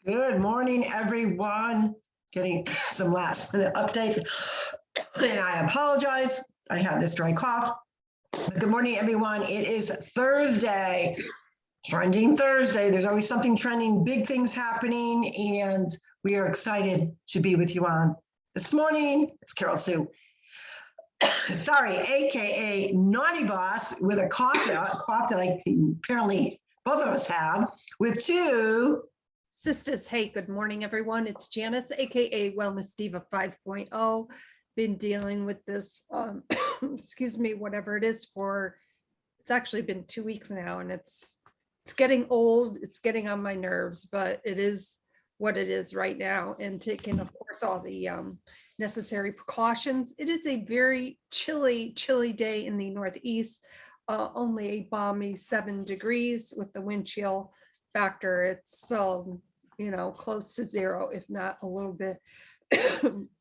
Good morning, everyone. Getting some last minute updates. And I apologize. I had this dry cough. But good morning, everyone. It is Thursday, Trending Thursday. There's always something trending, big things happening, and we are excited to be with you on this morning. It's Carol Sue. Sorry, AKA Naughty Boss, with a cough that I think apparently both of us have, with two Sisters. Hey, good morning, everyone. It's Janice, aka Wellness Diva 5.0. Been dealing with this, excuse me, whatever it is it's actually been 2 weeks now, and it's getting old. It's getting on my nerves, but it is what it is right now. And taking, of course, all the necessary precautions. It is a very chilly day in the Northeast. Only a balmy 7 degrees with the wind chill factor. It's close to zero, if not a little bit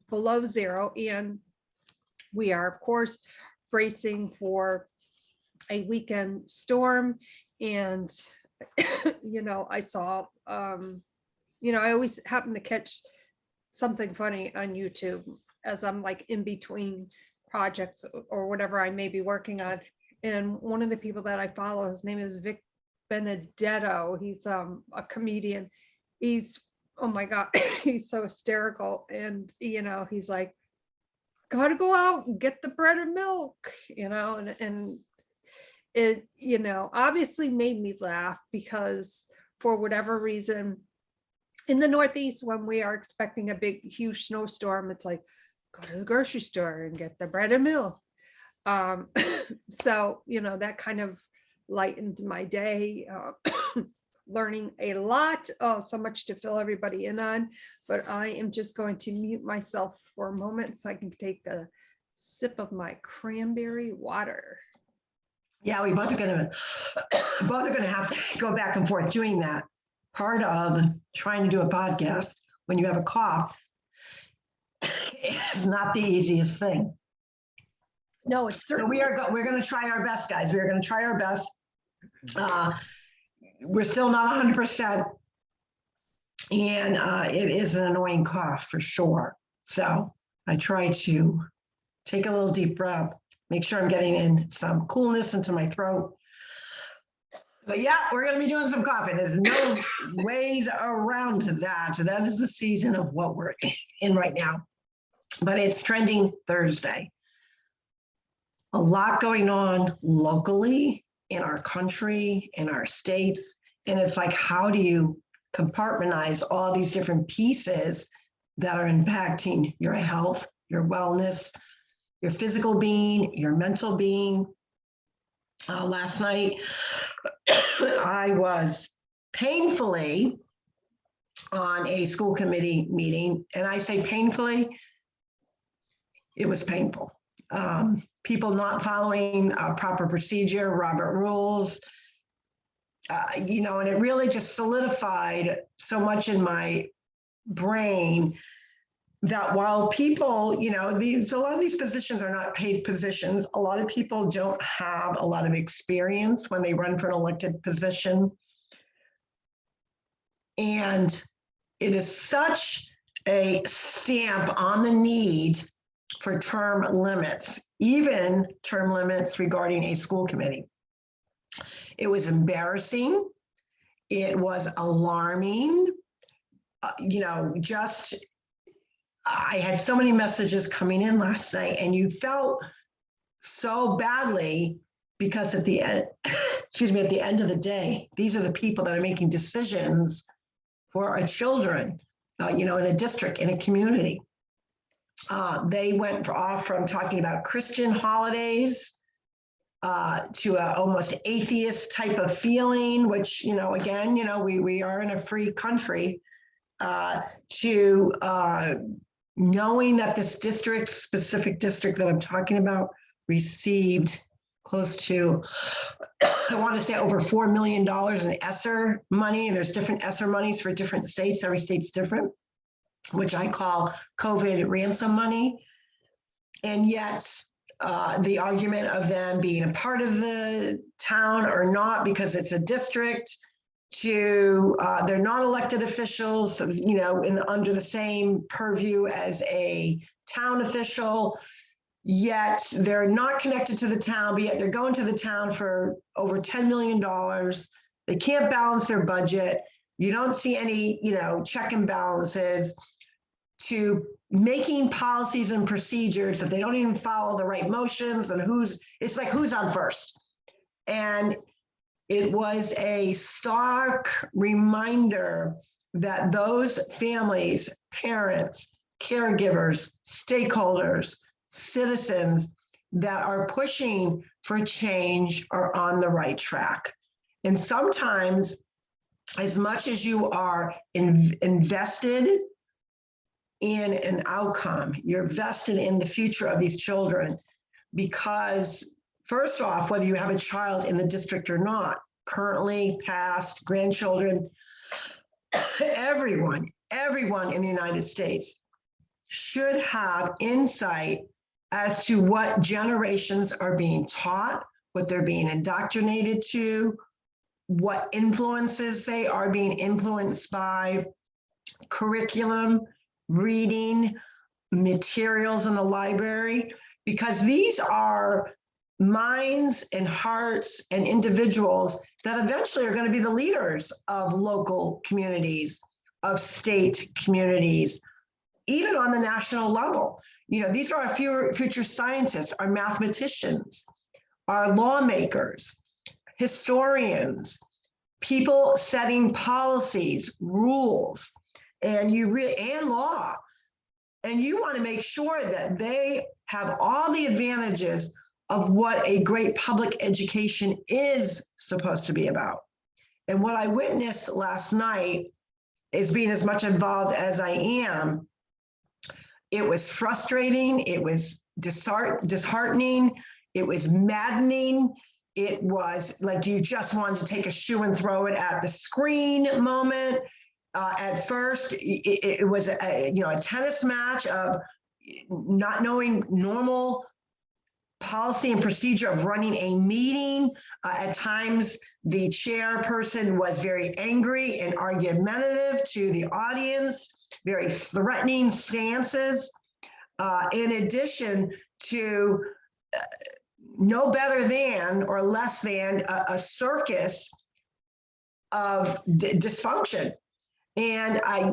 below zero. And we are, of course, bracing for a weekend storm. And I saw I always happen to catch something funny on YouTube as I'm like in between projects or whatever I may be working on. And one of the people that I follow, his name is Vic Benedetto. He's a comedian. He's, oh my God, he's so hysterical. And he's like, gotta go out and get the bread and milk, and it obviously made me laugh, because for whatever reason in the Northeast, when we are expecting a big huge snowstorm, it's like, go to the grocery store and get the bread and milk. So that kind of lightened my day. Learning a lot. Oh, so much to fill everybody in on, but I am just going to mute myself for a moment so I can take a sip of my cranberry water. Yeah, we both are going to have to go back and forth doing that. Part of trying to do a podcast when you have a cough is not the easiest thing. No, it's certainly. So we're going to try our best, guys. We're going to try our best. We're still not 100%, and it is an annoying cough for sure. So I try to take a little deep breath, make sure I'm getting in some coolness into my throat. But yeah, we're going to be doing some coughing. There's no ways around that. That is the season of what we're in right now. But it's Trending Thursday. A lot going on locally in our country, in our states. And it's like, how do you compartmentalize all these different pieces that are impacting your health, your wellness, your physical being, your mental being? Last night, I was painfully on a school committee meeting, and I say painfully, it was painful. People not following proper procedure, Robert rules, and it really just solidified so much in my brain that while people, a lot of these positions are not paid positions. A lot of people don't have a lot of experience when they run for an elected position. And it is such a stamp on the need for term limits, even term limits regarding a school committee. It was embarrassing. It was alarming. I had so many messages coming in last night, and you felt so badly because at the end, at the end of the day, these are the people that are making decisions for our children, in a district, in a community. They went off from talking about Christian holidays to a almost atheist type of feeling, which, again, we are in a free country, to knowing that this specific district that I'm talking about, received close to, I want to say over $4 million in ESSER money. And there's different ESSER monies for different states. Every state's different, which I call COVID ransom money. And yet the argument of them being a part of the town or not, because it's a district, they're not elected officials, under the same purview as a town official, yet they're not connected to the town, but yet they're going to the town for over $10 million. They can't balance their budget. You don't see any, check and balances, to making policies and procedures that they don't even follow the right motions, and it's like who's on first. And it was a stark reminder that those families, parents, caregivers, stakeholders, citizens that are pushing for change are on the right track. And sometimes, as much as you are invested in an outcome, you're vested in the future of these children, because first off, whether you have a child in the district or not, currently, past, grandchildren, everyone in the United States should have insight as to what generations are being taught, what they're being indoctrinated to, what influences they are being influenced by, curriculum, reading, materials in the library, because these are minds and hearts and individuals that eventually are going to be the leaders of local communities, of state communities, even on the national level. These are our future scientists, our mathematicians, our lawmakers, historians, people setting policies, rules, and law. And you want to make sure that they have all the advantages of what a great public education is supposed to be about. And what I witnessed last night is, being as much involved as I am, it was frustrating, it was disheartening, it was maddening. It was like you just wanted to take a shoe and throw it at the screen moment. At first, it was a tennis match of not knowing normal policy and procedure of running a meeting. At times, the chairperson was very angry and argumentative to the audience, very threatening stances, in addition to no better than or less than a circus of dysfunction. And I,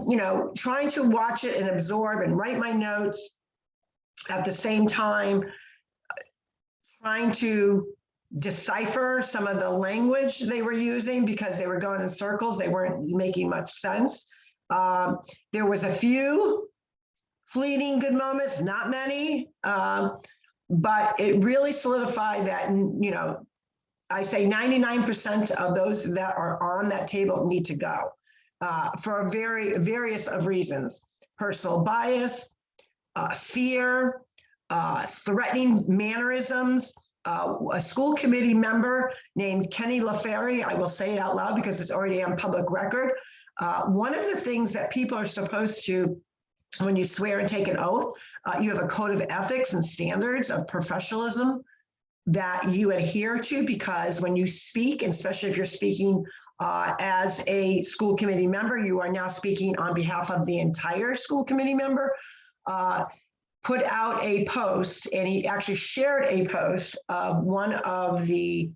trying to watch it and absorb and write my notes at the same time, trying to decipher some of the language they were using, because they were going in circles. They weren't making much sense. There was a few fleeting good moments, not many, but it really solidified that, I say 99% of those that are on that table need to go for various of reasons: personal bias, fear, threatening mannerisms. A school committee member named Kenny LaFerry, I will say it out loud because it's already on public record. One of the things that people are supposed to, when you swear and take an oath, you have a code of ethics and standards of professionalism that you adhere to, because when you speak, and especially if you're speaking as a school committee member, you are now speaking on behalf of the entire school committee member. Put out a post, and he actually shared a post of one of the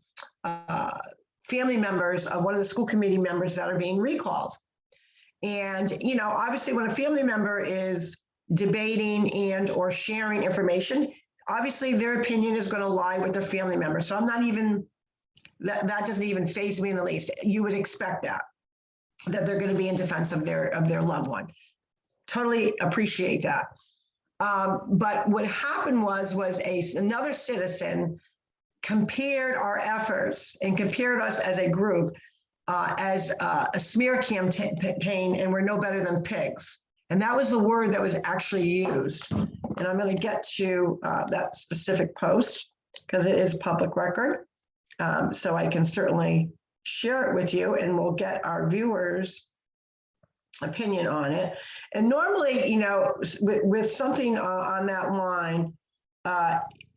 family members of one of the school committee members that are being recalled. And, obviously when a family member is debating and or sharing information, obviously their opinion is going to lie with their family member. So I'm not even, that doesn't even faze me in the least. You would expect that they're going to be in defense of their loved one. Totally appreciate that. But what happened was another citizen compared our efforts and compared us as a group as a smear campaign, and we're no better than pigs. And that was the word that was actually used. And I'm going to get to that specific post because it is public record. So I can certainly share it with you, and we'll get our viewers' opinion on it. And normally, with something on that line,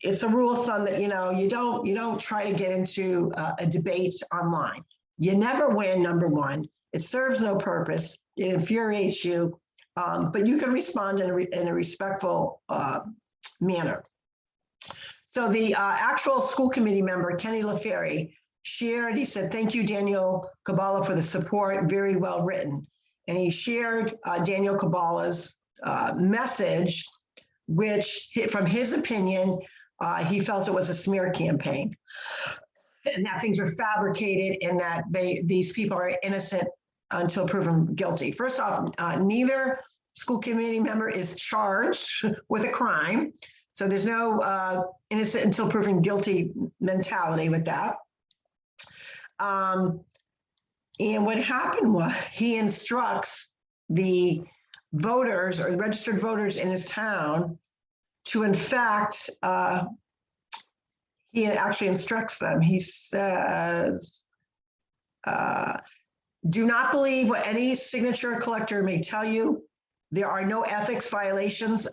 it's a rule of thumb that, you don't try to get into a debate online. You never win, number one. It serves no purpose. It infuriates you, but you can respond in a respectful manner. So the actual school committee member, Kenny LaFerry, shared, he said, "Thank you, Daniel Kabbalah, for the support, very well written." And he shared Daniel Kabbalah's message, which from his opinion, he felt it was a smear campaign and that things were fabricated and that these people are innocent until proven guilty. First off, neither school committee member is charged with a crime. So there's no innocent until proven guilty mentality with that. And what happened was he instructs the voters or the registered voters in his town to, in fact, he actually instructs them. He says, "Do not believe what any signature collector may tell you. There are no ethics violations."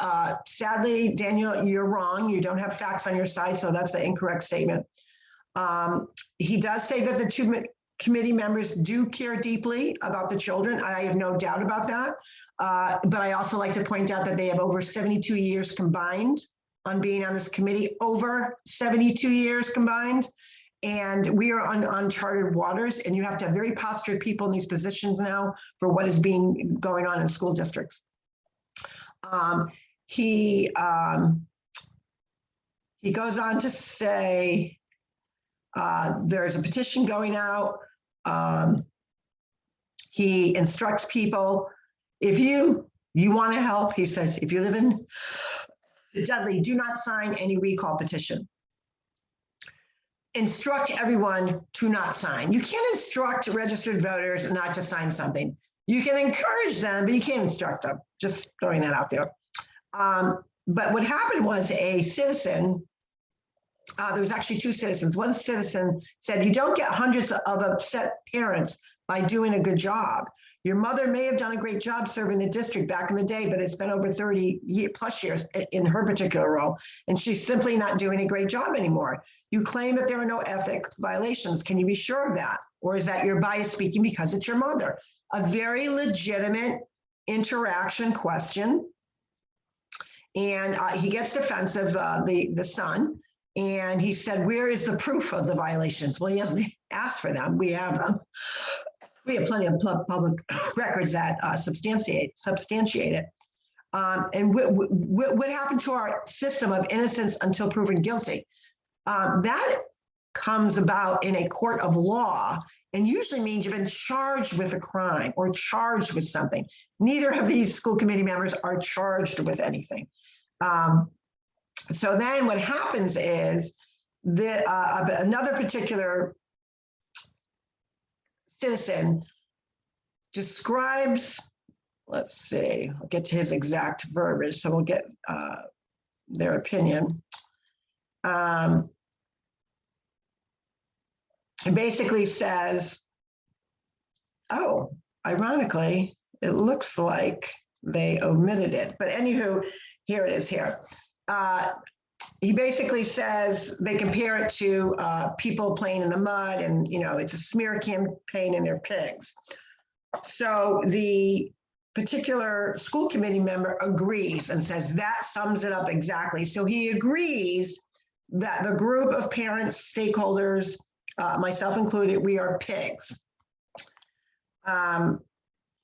Sadly, Daniel, you're wrong. You don't have facts on your side, so that's an incorrect statement. He does say that the two committee members do care deeply about the children. I have no doubt about that. But I also like to point out that they have over 72 years combined on being on this committee, over 72 years combined. And we are on uncharted waters, and you have to have very positive people in these positions now for what is going on in school districts. He goes on to say, there's a petition going out. He instructs people, if you want to help, he says, if you live in Dudley, do not sign any recall petition. Instruct everyone to not sign. You can't instruct registered voters not to sign something. You can encourage them, but you can't instruct them. Just throwing that out there. But what happened was a citizen, there was actually two citizens. One citizen said, "You don't get hundreds of upset parents by doing a good job. Your mother may have done a great job serving the district back in the day, but it's been over 30 plus years in her particular role, and she's simply not doing a great job anymore. You claim that there are no ethic violations. Can you be sure of that? Or is that your bias speaking because it's your mother?" A very legitimate interaction question. And he gets defensive, the son, and he said, "Where is the proof of the violations?" Well, he hasn't asked for them. We have plenty of public records that substantiate it. And what happened to our system of innocence until proven guilty? That comes about in a court of law, and usually means you've been charged with a crime or charged with something. Neither of these school committee members are charged with anything. So then what happens is that another particular citizen describes, let's see, I'll get to his exact verbiage, so we'll get their opinion. It basically says, "Oh, ironically, it looks like they omitted it." But anywho, here it is here. He basically says they compare it to people playing in the mud, and it's a smear campaign and they're pigs. So the particular school committee member agrees and says that sums it up exactly. So he agrees that the group of parents, stakeholders, myself included, we are pigs,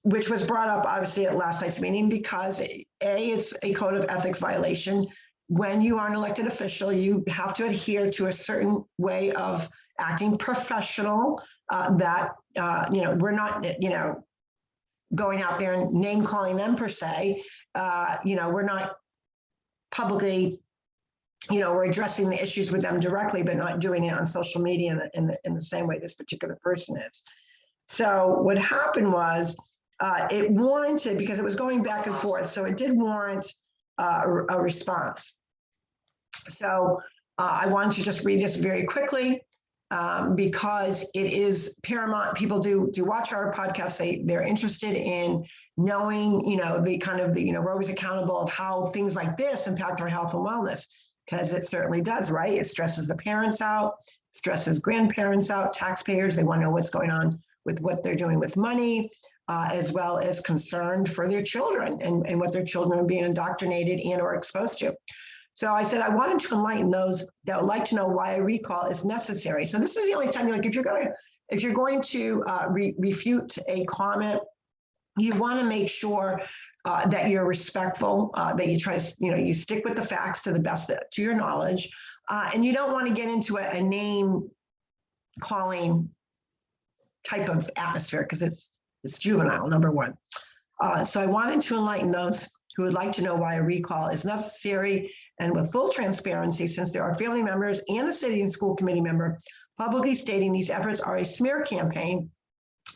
which was brought up obviously at last night's meeting because it's a code of ethics violation. When you are an elected official, you have to adhere to a certain way of acting professional, that, we're not, going out there and name calling them per se. We're not publicly, we're addressing the issues with them directly, but not doing it on social media in the same way this particular person is. So what happened was it warranted, because it was going back and forth, so it did warrant a response. So I wanted to just read this very quickly because it is paramount. People do watch our podcast. They're interested in knowing, we're always accountable of how things like this impact our health and wellness, because it certainly does, right? It stresses the parents out. stresses grandparents out, taxpayers. They want to know what's going on with what they're doing with money, as well as concerned for their children and what their children are being indoctrinated and or exposed to. So I said, I wanted to enlighten those that would like to know why a recall is necessary. So this is the only time you're like, if you're going to refute a comment, you want to make sure that you're respectful, that you try to, you stick with the facts to the best to your knowledge, and you don't want to get into a name calling type of atmosphere because it's juvenile, number one. So I wanted to enlighten those who would like to know why a recall is necessary, and with full transparency, since there are family members and a city and school committee member publicly stating these efforts are a smear campaign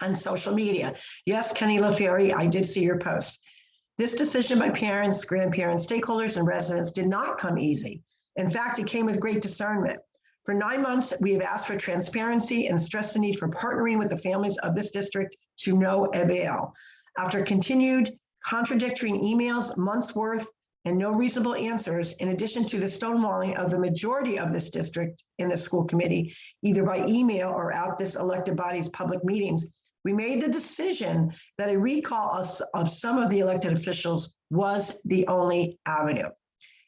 on social media. Yes, Kenny LaFerry, I did see your post. This decision by parents, grandparents, stakeholders, and residents did not come easy. In fact, it came with great discernment. For 9 months, we have asked for transparency and stressed the need for partnering with the families of this district to no avail. After continued contradictory emails, months worth, and no reasonable answers, in addition to the stonewalling of the majority of this district in the school committee, either by email or at this elected body's public meetings, we made the decision that a recall of some of the elected officials was the only avenue.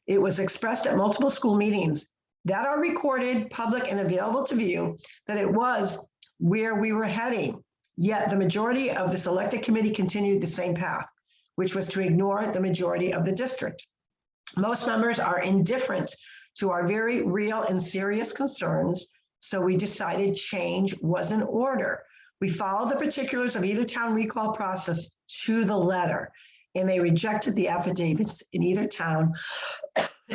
It was expressed at multiple school meetings that are recorded, public, and available to view that it was where we were heading. Yet the majority of this elected committee continued the same path, which was to ignore the majority of the district. Most members are indifferent to our very real and serious concerns, so we decided change was in order. We followed the particulars of either town recall process to the letter, and they rejected the affidavits in either town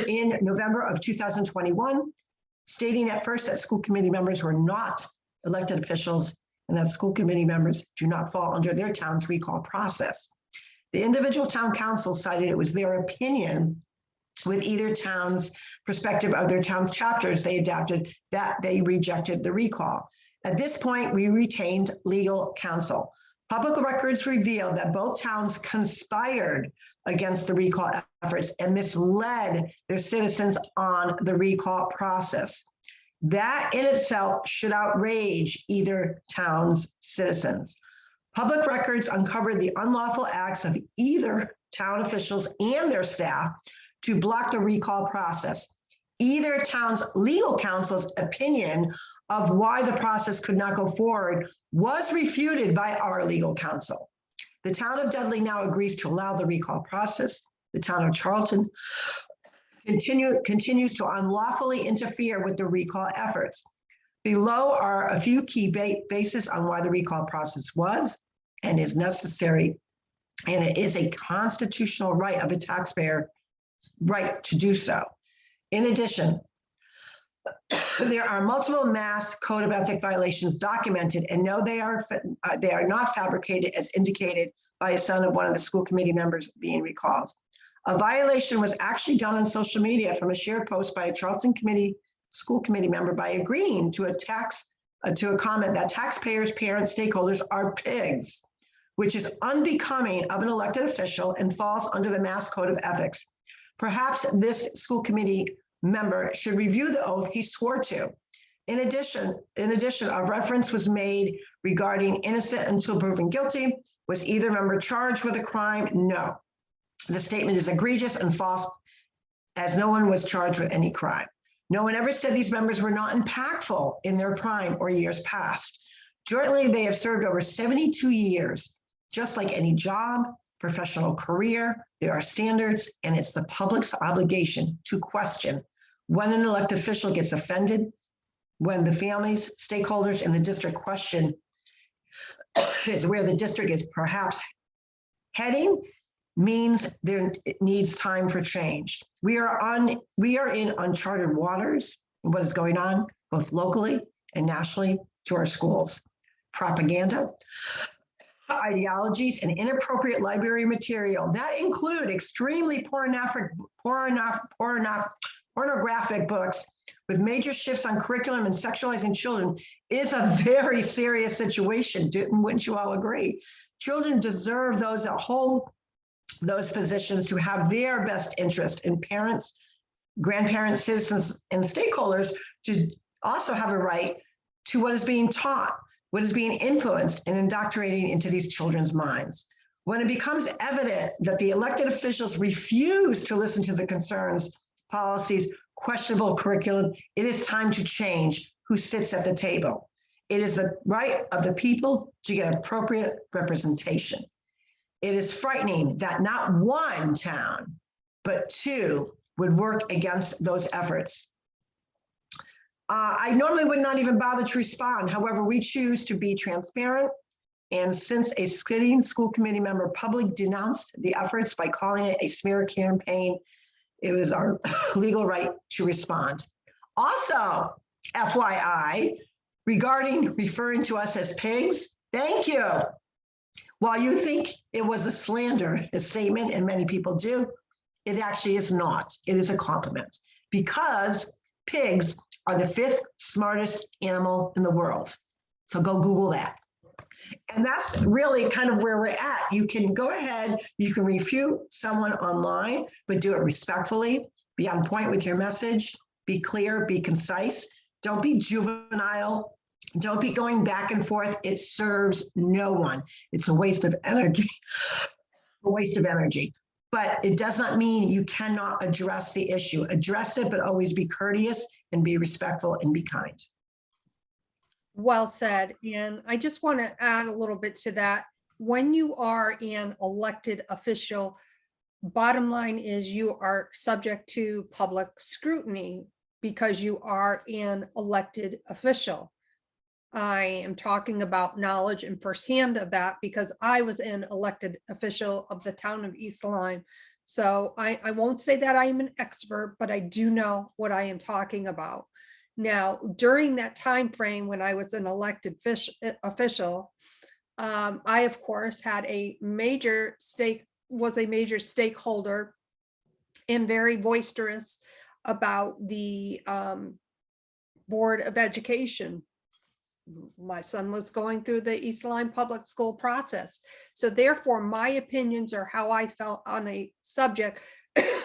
in November of 2021, stating at first that school committee members were not elected officials and that school committee members do not fall under their town's recall process. The individual town councils cited it was their opinion with either town's perspective of their town's chapters they adapted that they rejected the recall. At this point, we retained legal counsel. Public records revealed that both towns conspired against the recall efforts and misled their citizens on the recall process. That in itself should outrage either town's citizens. Public records uncovered the unlawful acts of either town officials and their staff to block the recall process. Either town's legal counsel's opinion of why the process could not go forward was refuted by our legal counsel. The town of Dudley now agrees to allow the recall process. The town of Charlton continues to unlawfully interfere with the recall efforts. Below are a few key bases on why the recall process was and is necessary, and it is a constitutional right of a taxpayer right to do so. In addition, there are multiple mass code of ethic violations documented, and no, they are not fabricated as indicated by a son of one of the school committee members being recalled. A violation was actually done on social media from a shared post by a Charlton school committee member by agreeing to a comment that taxpayers, parents, stakeholders are pigs, which is unbecoming of an elected official and falls under the mass code of ethics. Perhaps this school committee member should review the oath he swore to. In addition, a reference was made regarding innocent until proven guilty. Was either member charged with a crime? No. The statement is egregious and false, as no one was charged with any crime. No one ever said these members were not impactful in their prime or years past. Jointly, they have served over 72 years. Just like any job, professional career, there are standards, and it's the public's obligation to question when an elected official gets offended, when the families, stakeholders, and the district question is where the district is perhaps heading, means there needs time for change. We are in uncharted waters in what is going on both locally and nationally to our schools. Propaganda, ideologies, and inappropriate library material that include extremely pornographic books with major shifts on curriculum and sexualizing children is a very serious situation. Wouldn't you all agree? Children deserve those that hold those positions to have their best interest in parents, grandparents, citizens, and stakeholders to also have a right to what is being taught, what is being influenced and indoctrinating into these children's minds. When it becomes evident that the elected officials refuse to listen to the concerns, policies, questionable curriculum, it is time to change who sits at the table. It is the right of the people to get appropriate representation. It is frightening that not one town, but two would work against those efforts. I normally would not even bother to respond. However, we choose to be transparent. And since a sitting school committee member publicly denounced the efforts by calling it a smear campaign, it was our legal right to respond. Also, FYI, regarding referring to us as pigs, thank you. While you think it was a slander, a statement, and many people do, it actually is not. It is a compliment because pigs are the 5th smartest animal in the world. So go Google that. And that's really kind of where we're at. You can go ahead, you can refute someone online, but do it respectfully, be on point with your message, be clear, be concise. Don't be juvenile. Don't be going back and forth. It serves no one. It's a waste of energy, a waste of energy. But it does not mean you cannot address the issue. Address it, but always be courteous and be respectful and be kind. Well said. And I just want to add a little bit to that. When you are an elected official, bottom line is you are subject to public scrutiny because you are an elected official. I am talking about knowledge and firsthand of that because I was an elected official of the town of East Lyme. So I won't say that I am an expert, but I do know what I am talking about. Now, during that time frame when I was an elected official, I, of course, had a major stakeholder and very boisterous about the Board of Education. My son was going through the East Lyme public school process. So therefore, my opinions or how I felt on a subject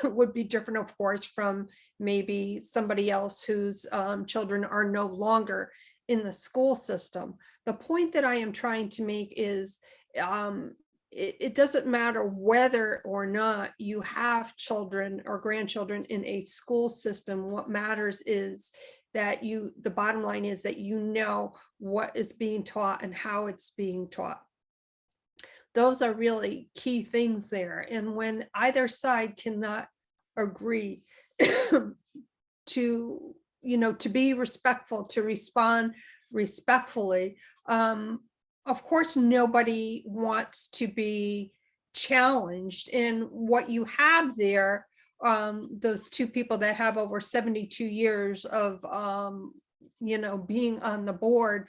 would be different, of course, from maybe somebody else whose children are no longer in the school system. The point that I am trying to make is it doesn't matter whether or not you have children or grandchildren in a school system. What matters is that the bottom line is that you know what is being taught and how it's being taught. Those are really key things there. And when either side cannot agree to be respectful, to respond respectfully, of course, nobody wants to be challenged. And what you have there, those two people that have over 72 years of, being on the board,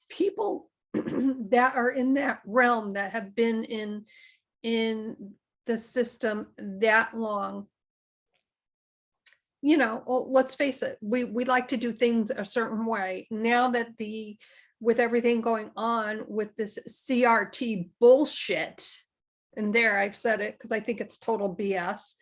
people that are in that realm, that have been in the system that long, let's face it, we like to do things a certain way. Now that with everything going on with this CRT bullshit, and there I've said it because I think it's total BS.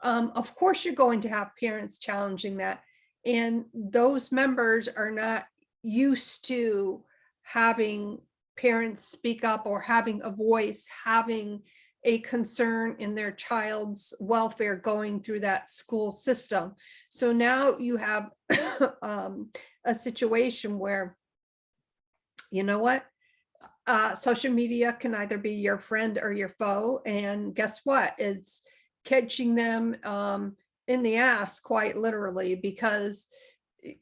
Of course, you're going to have parents challenging that. And those members are not used to having parents speak up or having a voice, having a concern in their child's welfare going through that school system. So now you have a situation where, you know what? Social media can either be your friend or your foe. And guess what? It's catching them in the ass, quite literally, because,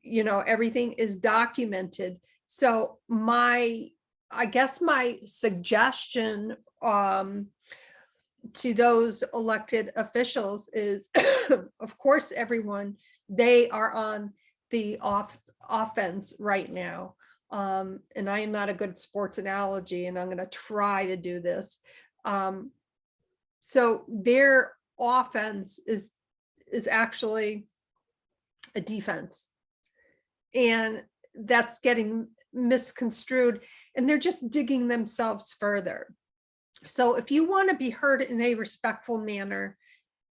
everything is documented. So I guess my suggestion to those elected officials is, of course, everyone, they are on the offense right now. And I am not a good sports analogy, and I'm going to try to do this. So their offense is actually a defense, and that's getting misconstrued, and they're just digging themselves further. So if you want to be heard in a respectful manner,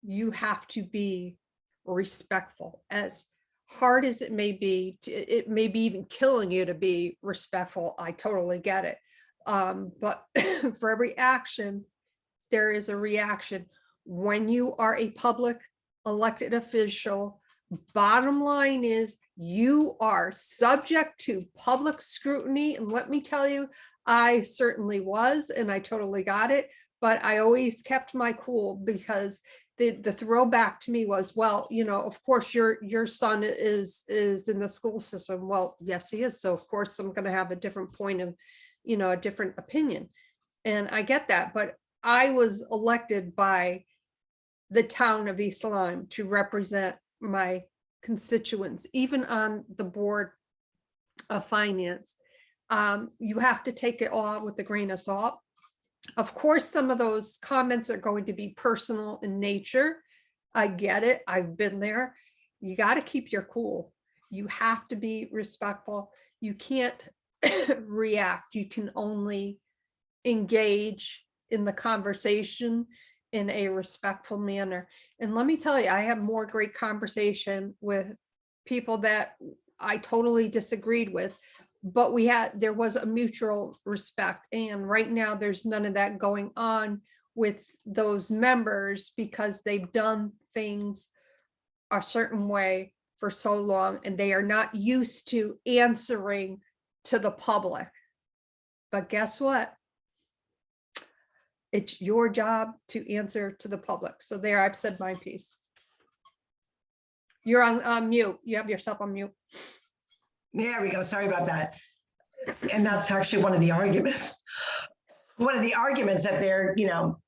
you have to be respectful, as hard as it may be, it may be even killing you to be respectful. I totally get it. But for every action, there is a reaction. When you are a public elected official, bottom line is you are subject to public scrutiny. And let me tell you, I certainly was, and I totally got it. But I always kept my cool, because the throwback to me was, well, you know, of course your son is in the school system. Well, yes, he is. So of course I'm going to have a different point of, you know, a different opinion. And I get that, but I was elected by the town of East Lyme to represent my constituents, even on the board of finance. You have to take it all with a grain of salt. Of course, some of those comments are going to be personal in nature. I get it. I've been there. You got to keep your cool. You have to be respectful. You can't react. You can only engage in the conversation in a respectful manner. And let me tell you, I have more great conversation with people that I totally disagreed with, but there was a mutual respect. And right now there's none of that going on with those members, because they've done things a certain way for so long, and they are not used to answering to the public. But guess what? It's your job to answer to the public. So there, I've said my piece. You're on mute. You have yourself on mute. There we go. Sorry about that. And that's actually one of the arguments. One of the arguments that they're, you know,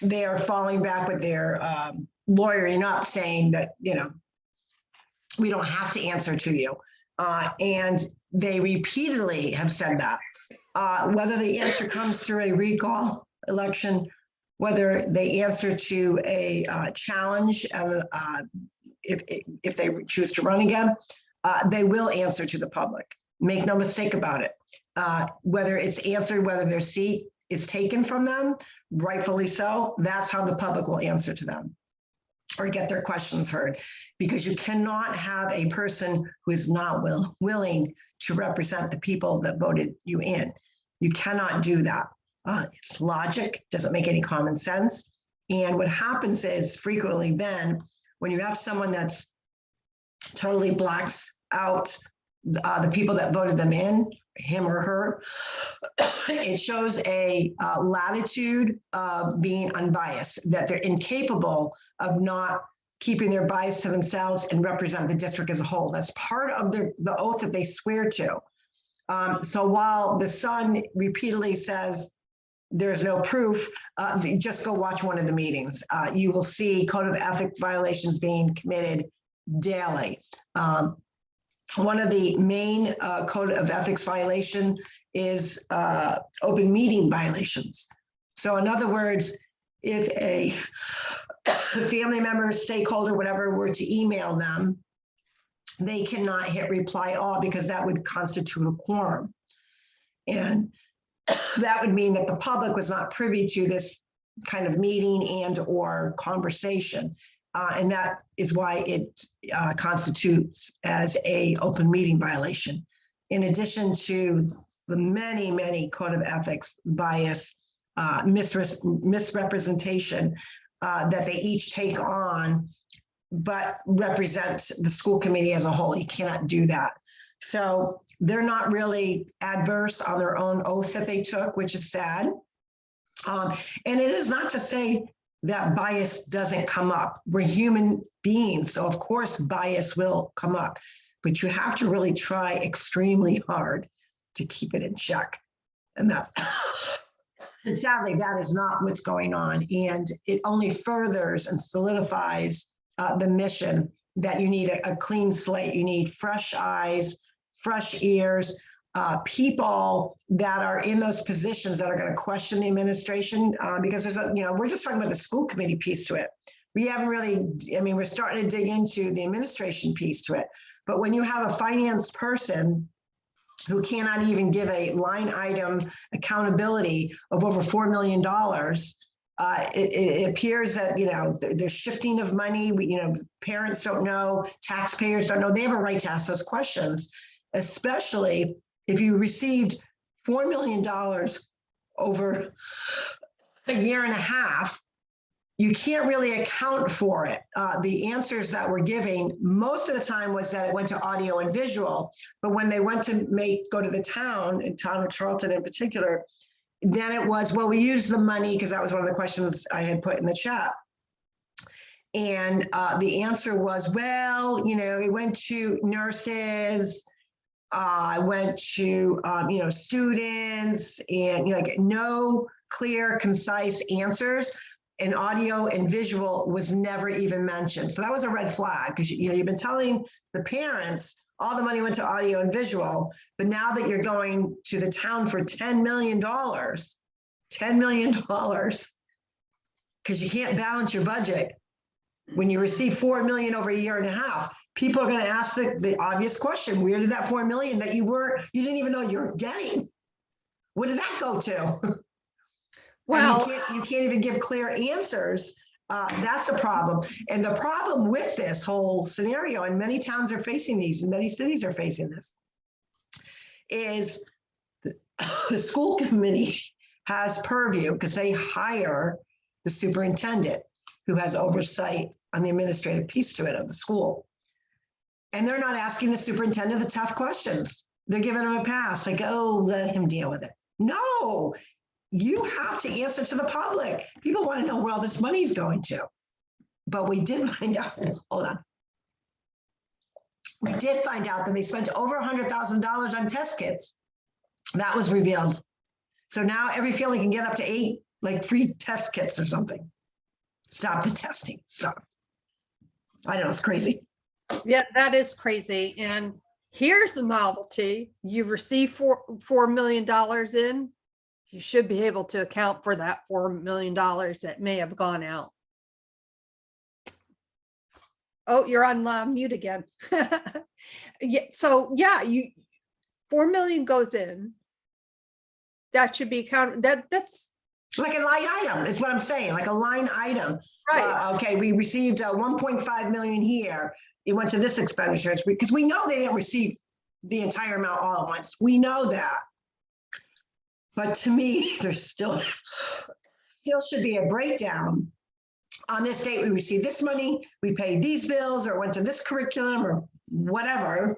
they are falling back with their lawyering up, saying that, you know, we don't have to answer to you. And they repeatedly have said that. Whether the answer comes through a recall election, whether they answer to a challenge, if they choose to run again, they will answer to the public. Make no mistake about it. Whether it's answered, whether their seat is taken from them, rightfully so, that's how the public will answer to them or get their questions heard, because you cannot have a person who is not willing to represent the people that voted you in. You cannot do that. It's logic, doesn't make any common sense. And what happens is frequently then, when you have someone that's totally blacks out the people that voted them in, him or her, it shows a latitude of being unbiased, that they're incapable of not keeping their bias to themselves and represent the district as a whole. That's part of the oath that they swear to. So while the son repeatedly says there's no proof, just go watch one of the meetings. You will see code of ethics violations being committed daily. One of the main code of ethics violation is open meeting violations. So in other words, if a family member, stakeholder, whatever, were to email them, they cannot hit reply all, because that would constitute a quorum. And that would mean that the public was not privy to this kind of meeting and or conversation. And that is why it constitutes as a open meeting violation. In addition to the many, many code of ethics bias, misrepresentation that they each take on, but represent the school committee as a whole. You cannot do that. So they're not really adverse on their own oath that they took, which is sad. And it is not to say that bias doesn't come up. We're human beings, so of course bias will come up, but you have to really try extremely hard to keep it in check. And that's, and sadly, that is not what's going on. And it only furthers and solidifies the mission that you need a clean slate. You need fresh eyes, fresh ears, people that are in those positions that are going to question the administration, because there's we're just talking about the school committee piece to it. We haven't really, we're starting to dig into the administration piece to it. But when you have a finance person who cannot even give a line item accountability of over $4 million, It appears that, there's shifting of money. Parents don't know, taxpayers don't know. They have a right to ask those questions, especially if you received $4 million over a year and a half. You can't really account for it. The answers that we're giving most of the time was that it went to audio and visual, but when they went to go to the town of Charlton in particular, then it was, well, we used the money, because that was one of the questions I had put in the chat. And the answer was, well, it went to nurses, went to, students, and like no clear, concise answers. And audio and visual was never even mentioned. So that was a red flag, because you've been telling the parents all the money went to audio and visual, but now that you're going to the town for $10 million, because you can't balance your budget when you receive $4 million over a year and a half, people are going to ask the obvious question: where did that $4 million that you didn't even know you were getting? What did that go to? Well, you can't even give clear answers. That's a problem. And the problem with this whole scenario, and many towns are facing these, and many cities are facing this, is the school committee has purview, because they hire the superintendent who has oversight on the administrative piece to it of the school. And they're not asking the superintendent the tough questions. They're giving him a pass, like, oh, let him deal with it. No. You have to answer to the public. People want to know where all this money is going to. But we did find out, hold on. We did find out that they spent over $100,000 on test kits. That was revealed. So now every family can get up to 8 free test kits or something. Stop the testing, stop. I know, it's crazy. Yeah, that is crazy. And here's the novelty. You receive $4 million in, you should be able to account for that $4 million that may have gone out. Oh, you're on mute again. Yeah, so yeah, $4 million goes in. That should be counted. That's like a line item is what I'm saying, like a line item. Right. Okay, we received 1.5 million here. It went to this expenditure, because we know they didn't receive the entire amount all at once. We know that. But to me, there's still should be a breakdown. On this date, we received this money, we paid these bills, or went to this curriculum, or whatever.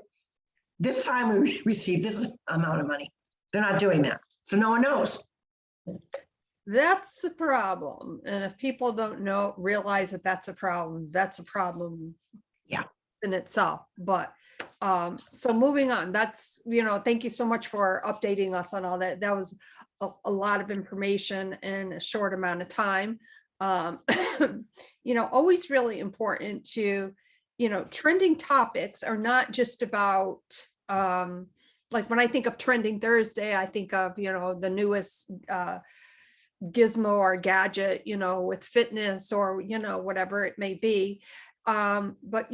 This time we received this amount of money. They're not doing that. So no one knows. That's the problem. And if people don't realize that that's a problem, Yeah. in itself. But so moving on, that's, thank you so much for updating us on all that. That was a lot of information in a short amount of time. Always really important to, trending topics are not just about, like when I think of Trending Thursday, I think of, the newest gizmo or gadget, with fitness or, whatever it may be. But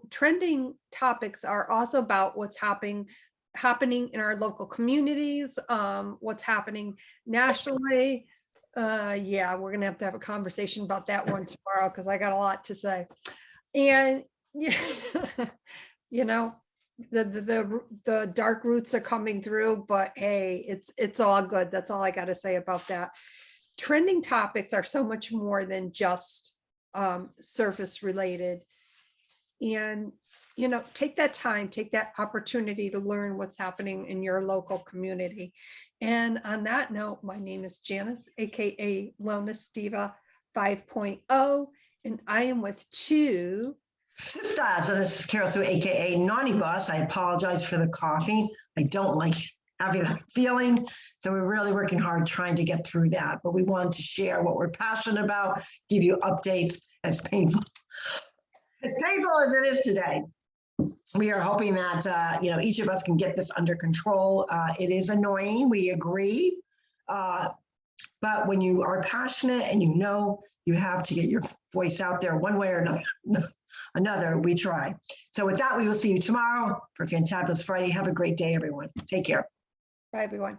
trending topics are also about what's happening in our local communities, what's happening nationally. Yeah, we're gonna have to have a conversation about that one tomorrow, because I got a lot to say. And the dark roots are coming through, but hey, it's all good. That's all I got to say about that. Trending topics are so much more than just surface related. And take that time, take that opportunity to learn what's happening in your local community. And on that note, my name is Janice, aka Wellness Diva 5.0, and I am with TwoSistas. And this is Carol Sue, aka Naughty Boss. I apologize for the coughing. I don't like having that feeling. So we're really working hard trying to get through that. But we wanted to share what we're passionate about, give you updates. As painful as it is today, we are hoping that each of us can get this under control. It is annoying, we agree. But when you are passionate and you have to get your voice out there one way or another, we try. So with that, we will see you tomorrow for Fantabulous Friday. Have a great day, everyone. Take care. Bye, everyone.